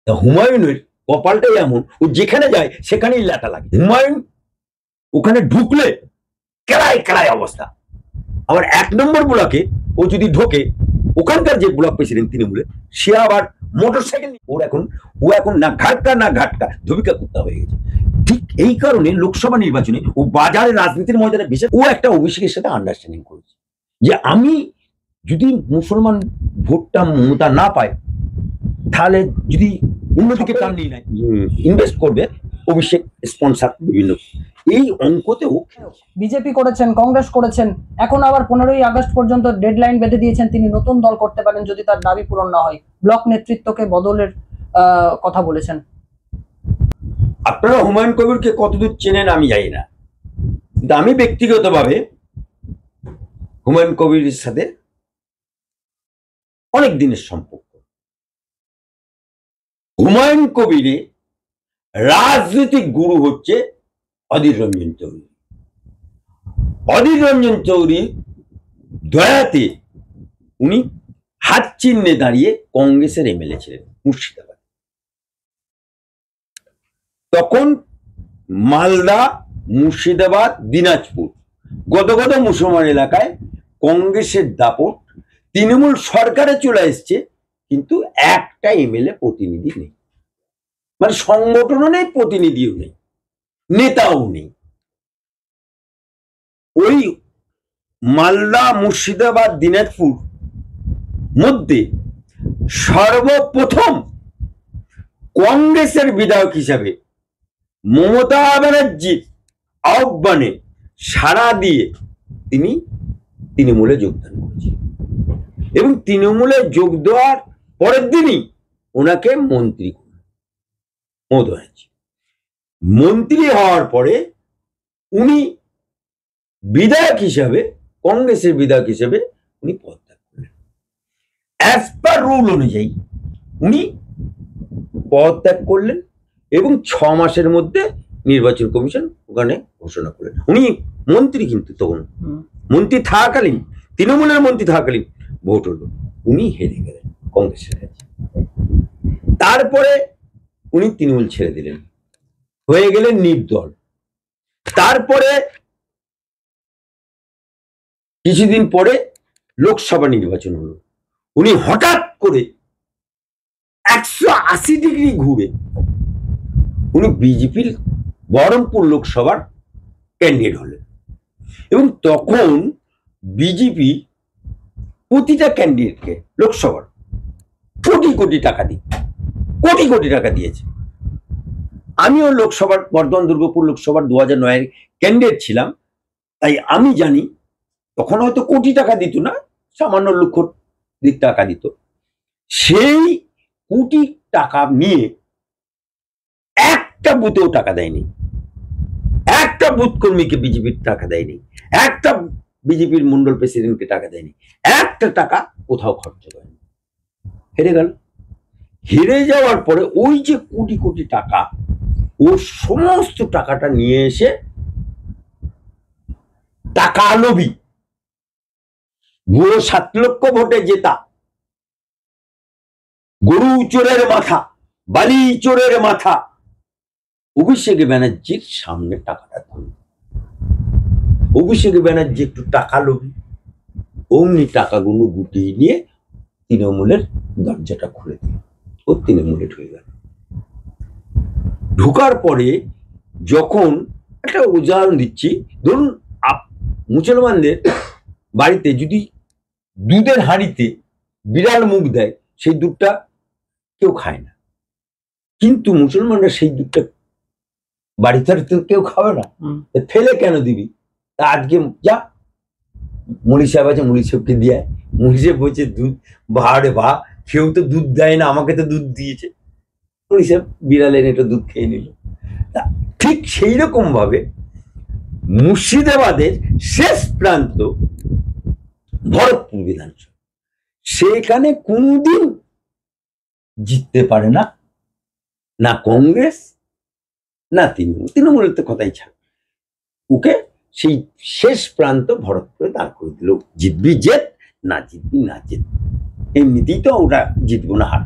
তা হুমায়ুনের কপালটাই এমন, ও যেখানে যায় সেখানেই লাটা লাগে। হুমায়ুন ওখানে ঢুকলে কেড়ায় কেড়ায় অবস্থা। আবার 1 নম্বর ব্লকে ও যদি ঢোকে, ওখানকার যে ব্লক প্রেসিডেন্ট তৃণমূলের, সে আবার মোটরসাইকেল, ও এখন না ঘাটকা ধবিকা কুত্তা হয়ে গেছে। ঠিক এই কারণে লোকসভা নির্বাচনে ও বাজারে রাজনীতির ময়দানে বিশেষ ও একটা অভিষেকের সাথে আন্ডারস্ট্যান্ডিং করেছে যে আমি যদি মুসলমান ভোটটা মমতা না পায়, তাহলে যদি অন্যদিকে টান নিয়ে নেয়, ইনভেস্ট করবে অভিষেক স্পন্সর বিভিন্ন, এই অঙ্কতে ও বিজেপি করেছেন, কংগ্রেস করেছেন, এখন আবার 15ই আগস্ট পর্যন্ত ডেডলাইন বেঁধে দিয়েছেন তিনি নতুন দল করতে পারেন যদি তার দাবি পূরণ না হয়। ব্লক নেতৃত্বকে বদলের কথা বলেছেন। আপনারা হুমায়ুন কবিরকে কতদূর চেনেন আমি জানি না, কিন্তু আমি ব্যক্তিগতভাবে হুমায়ুন কবিরের সাথে অনেক দিনের সম্পর্ক। হুমায়ুন কবিরের রাজনৈতিক গুরু হচ্ছে অধীর রঞ্জন চৌধুরী। অধীর রঞ্জন চৌধুরী দয়াতে উনি হাত চিহ্নে দাঁড়িয়ে কংগ্রেসের এমএলএ ছিলেন মুর্শিদাবাদ। তখন মালদা, মুর্শিদাবাদ, দিনাজপুর গদগদ মুসলমান এলাকায় কংগ্রেসের দাপট, তৃণমূল সরকারে চলে এসছে, কিন্তু একটা এমএলএ প্রতিনিধি নেই, মানে সংগঠনও নেই, প্রতিনিধিও নেই, নেতাও নেই। ওই মালদা, মুর্শিদাবাদ, দিনাজপুর মধ্যে সর্বপ্রথম কংগ্রেসের বিধায়ক হিসাবে মমতা ব্যানার্জির আহ্বানে সাড়া দিয়ে তিনি তৃণমূলে যোগদান করেছেন, এবং তৃণমূলে যোগ দেওয়ার পরের দিনই ওনাকে মন্ত্রী করলেন মমতা ব্যানার্জি। মন্ত্রী হওয়ার পরে উনি বিধায়ক হিসাবে, কংগ্রেসের বিধায়ক হিসাবে উনি পদত্যাগ করলেন। অ্যাজ পার রুল অনুযায়ী উনি পদত্যাগ করলেন এবং 6 মাসের মধ্যে নির্বাচন কমিশন ওখানে ঘোষণা করলেন। উনি মন্ত্রী, কিন্তু তখন মন্ত্রী থাকাকালীন, তৃণমূলের মন্ত্রী থাকাকালীন ভোট হলো, উনি হেরে গেলেন কংগ্রেসের কাছে। তারপরে উনি তৃণমূল ছেড়ে দিলেন, হয়ে গেলেন নির্দল। তারপরে কিছুদিন পরে লোকসভা নির্বাচন হলো, উনি হঠাৎ করে 180 ডিগ্রি ঘুরে উনি বিজেপির বহরমপুর লোকসভার ক্যান্ডিডেট হলেন, এবং তখন বিজেপি প্রতিটা ক্যান্ডিডেটকে লোকসভার কোটি কোটি টাকা দিয়েছে। আমিও লোকসভার বর্ধমান দুর্গাপুর লোকসভার 2009-এর ক্যান্ডিডেট ছিলাম, তাই আমি জানি তখন হয়তো কোটি টাকা দিত না, সামান্য লক্ষ টাকা দিত। সেই কোটি টাকা নিয়ে একটা বুথেও টাকা দেয়নি, একটা বুথ কর্মীকে বিজেপির টাকা দেয়নি, একটা বিজেপির মন্ডল প্রেসিডেন্টকে টাকা দেয়নি, একটা টাকা কোথাও খরচ করেনি। হেরে গেল। হেরে যাওয়ার পরে ওই যে কোটি কোটি টাকা, ও সমস্ত টাকাটা নিয়ে এসে টাকা লোভী, পুরো 7 লক্ষ ভোটে জেতা, গরু চোরের মাথা, বালি চোরের মাথা অভিষেক ব্যানার্জির সামনে টাকাটা ধরল। অভিষেক ব্যানার্জি একটু টাকা লোভী, অমনি টাকাগুলো গুটিয়ে নিয়ে তৃণমূলের দরজাটা খুলে দিল, ও তৃণমূলে ঢুকে গেল। ঢোকার পরে যখন, একটা উদাহরণ দিচ্ছি, ধরুন মুসলমানদের বাড়িতে যদি দুধের হাঁড়িতে বিড়াল মুখ দেয়, সেই দুধটা কেউ খায় না, কিন্তু মুসলমানরা সেই দুধটা বাড়িতে কেউ খাবে না, ফেলে কেন দিবি? তা আজকে যা মুড়ি সাহেব আছে, মুড়ি সাহেবকে দিয়ে, মুড়ি সাহেব বলছে দুধ ভাড়ে ভা, কেউ তো দুধ দেয় না, আমাকে তো দুধ দিয়েছে, মুড়ি সাহেব বিড়াল এনে একটু দুধ খেয়ে নিল। ঠিক সেই রকম ভাবে মুর্শিদাবাদের শেষ প্রান্ত ভরতপুর বিধানসভা, সেখানে কোনদিন জিততে পারে না, না কংগ্রেস না তৃণমূল। তৃণমূলের তো কথাই ছাড়, ওকে সেই শেষ প্রান্ত ভরতপুরে দাঁড় করে দিল, জিতবি জেত, না জিতবি না জেত। এমনিতেই তো ওরা জিতবো না হার।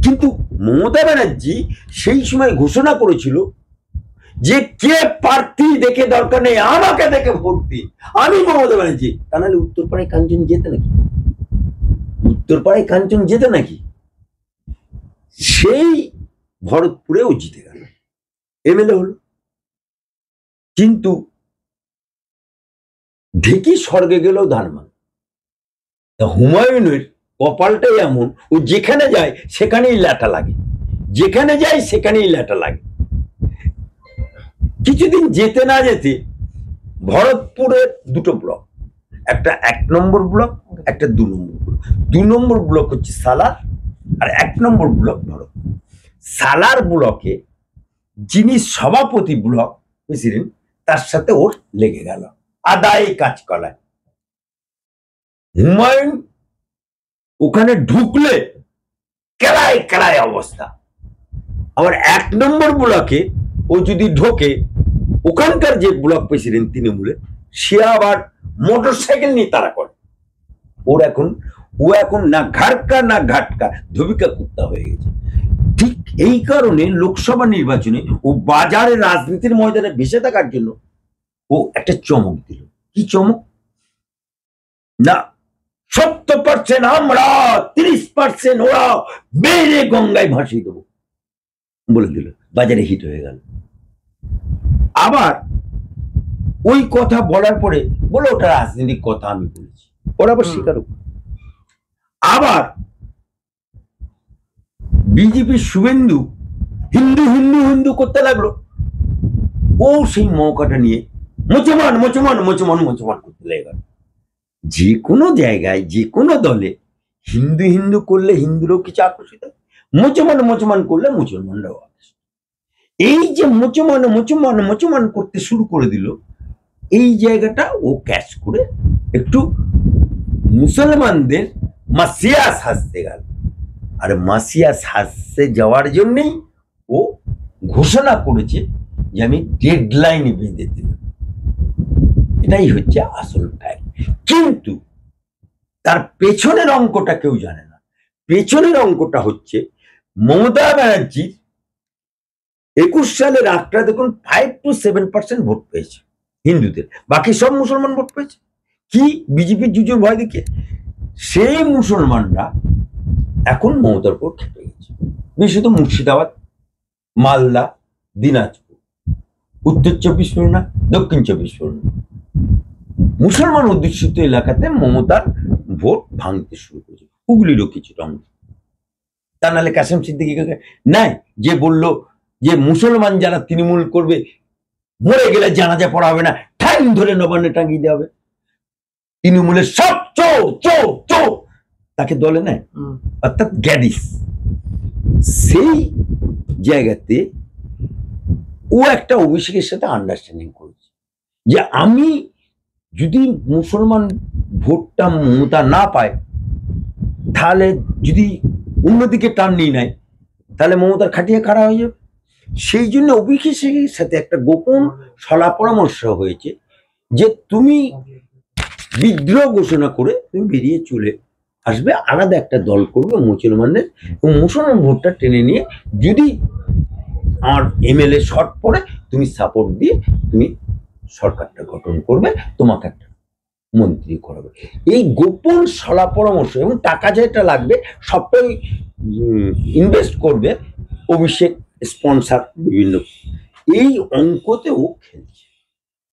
কিন্তু মমতা ব্যানার্জি সেই সময় ঘোষণা করেছিল যে কে প্রার্থী দেখে দরকার নেই, আমাকে দেখে ভোট দিন, আমি মমতা ব্যানার্জি। তা নাহলে উত্তরপাড়ায় কাঞ্চন যেতে নাকি? উত্তরপাড়ায় কাঞ্চন যেতে নাকি? সেই ভরতপুরেও জিতে গেল, এমএলএ হলো। কিন্তু ঢেকি স্বর্গে গেলেও ধান মান। হুমায়ুনের কপালটাই এমন, ও যেখানে যায় সেখানেই ল্যাটা লাগে, যেখানে যায় সেখানেই ল্যাটা লাগে। কিছুদিন যেতে না যেতে ভরতপুরের দুটো ব্লক, একটা 1 নম্বর ব্লক, একটা 2 নম্বর ব্লক। 2 নম্বর ব্লক হচ্ছে সালার, আর 1 নম্বর ব্লক ভরতপুর। সালার ব্লকে যিনি সভাপতি ব্লক প্রেসিডেন্ট, তার সাথে ওর লেগে গেল আদায় কাজ করায়। হুমায়ুন ওখানে ঢুকলে কেলায় কেলায় অবস্থা। আবার 1 নম্বর ব্লকে ও যদি ঢোকে, ওখানকার যে ব্লক প্রেসিডেন্ট তৃণমূলে, সে আবার মোটরসাইকেল নিয়ে তারা করে। ও এখন না ঘাটকা না ঘাটকা, ধবিকা কুত্তা হয়ে গেছে। ঠিক এই কারণে লোকসভা নির্বাচনে ও বাজারে রাজনীতির ময়দানে ভেসে থাকার জন্য ও একটা চমক দিল। কি চমক? না 70% আমরা, 30% ওরা, মেরে গঙ্গায় ভাসিয়ে দেবো বলে দিল, বাজারে হিট হয়ে গেল। আবার ওই কথা বলার পরে বলে ওটা রাজনৈতিক কথা আমি বলেছি, ওরা আবার স্বীকার করে। আবার বিজেপি শুভেন্দু হিন্দু হিন্দু হিন্দু করতে লাগলো, ও সেই মৌকাটা নিয়ে মুসলমান মুসলমান মুসলমান মুসলমান করতে লেগে। যে কোনো জায়গায় যে কোনো দলে হিন্দু হিন্দু করলে হিন্দুরও কিছু আকর্ষিত, মুসলমান মুসলমান করলে মুসলমানরাও আকর্ষিত। এই যে মুসলমান মুসলমান মুসলমান করতে শুরু করে দিল, এই জায়গাটা ও ক্যাচ করে একটু মুসলমানদের মাসিয়া সাজতে গেল। আর মাসিয়া সাজতে যাওয়ার জন্যই ও ঘোষণা করেছে যে আমি ডেডলাইন বেঁধে দিলাম। এটাই হচ্ছে আসল ফ্যাক্ট। কিন্তু তার পেছনের অঙ্কটা কেউ জানে না। পেছনের অঙ্কটা হচ্ছে মমতা ব্যানার্জি 21 সালের আঁকড়া দেখুন 5 to 7% ভোট পেয়েছে হিন্দুদের, বাকি সব মুসলমান ভোট পেয়েছে। কি বিজেপির জুজুর ভয় দেখিয়ে সেই মুসলমানরা এখন মমতার উপর খেপে গেছে। বিশেষত মুর্শিদাবাদ, মালদা, দিনাজপুর, উত্তর 24 পরগনা, দক্ষিণ 24 পরগনা, মুসলমান অধ্যুষিত এলাকাতে মমতার ভোট ভাঙতে শুরু করেছে। হুগলিরও কিছুটা অংশ। তা নাহলে কাসেম সিদ্দিকীকে নাই যে বলল যে মুসলমান যারা তৃণমূল করবে মরে গেলে জানাজা পড়া হবে না, ঠ্যাং ধরে নবান্নে টাঙিয়ে দেওয়া হবে। তৃণমূলের সব চোর চোর চোর, তাকে দলে নেয়, অর্থাৎ গ্যাডিস। সেই জায়গাতে ও একটা অভিষেকের সাথে আন্ডারস্ট্যান্ডিং করেছে যে আমি যদি মুসলমান ভোটটা মমতা না পায়, তাহলে যদি অন্যদিকে টান নিয়ে নেয়, তাহলে মমতার খাটিয়ে খাড়া হয়ে যাবে। সেই জন্য অভিষেকের সাথে একটা গোপন সলা পরামর্শ হয়েছে যে তুমি বিদ্রোহ ঘোষণা করে তুমি বেরিয়ে চলে আসবে, আলাদা একটা দল করবে মুসলমানদের, এবং মুসলমান ভোটটা টেনে নিয়ে যদি আমার এমএলএ শর্ট পড়ে তুমি সাপোর্ট দিয়ে তুমি সরকারটা গঠন করবে, তোমাকে একটা মন্ত্রী করাবে। এই গোপন সলা পরামর্শ এবং টাকা যেটা লাগবে সবটাই ইনভেস্ট করবে অভিষেক, স্পন্সার বিভিন্ন, এই অঙ্কতেও খেলছে।